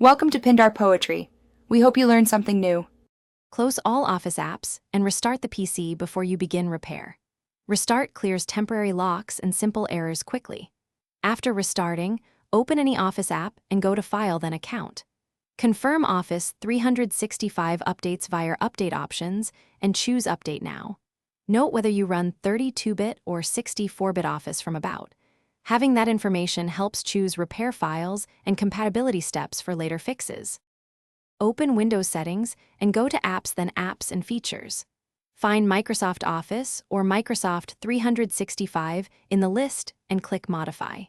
Welcome to Pindar Poetry. We hope you learned something new. Close all Office apps and restart the PC before you begin repair. Restart clears temporary locks and simple errors quickly. After restarting, open any Office app and go to File, then Account. Confirm Office 365 updates via Update Options and choose Update Now. Note whether you run 32-bit or 64-bit Office from About. Having that information helps choose repair files and compatibility steps for later fixes. Open Windows Settings and go to Apps, then Apps and Features. Find Microsoft Office or Microsoft 365 in the list and click Modify.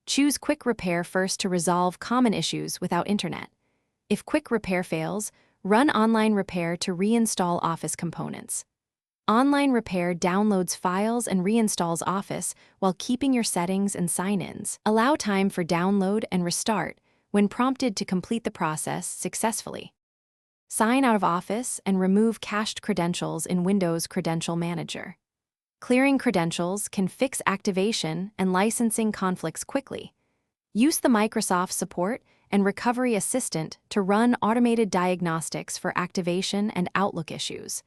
Choose Quick Repair first to resolve common issues without internet. If Quick Repair fails, run Online Repair to reinstall Office components. Online Repair downloads files and reinstalls Office while keeping your settings and sign-ins. Allow time for download and restart when prompted to complete the process successfully. Sign out of Office and remove cached credentials in Windows Credential Manager. Clearing credentials can fix activation and licensing conflicts quickly. Use the Microsoft Support and Recovery Assistant to run automated diagnostics for activation and Outlook issues.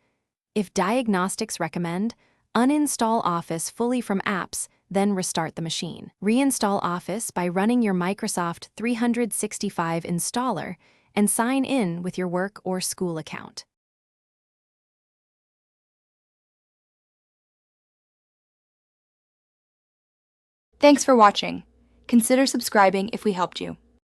If diagnostics recommend, uninstall Office fully from apps, then restart the machine. Reinstall Office by running your Microsoft 365 installer and sign in with your work or school account. Thanks for watching. Consider subscribing if we helped you.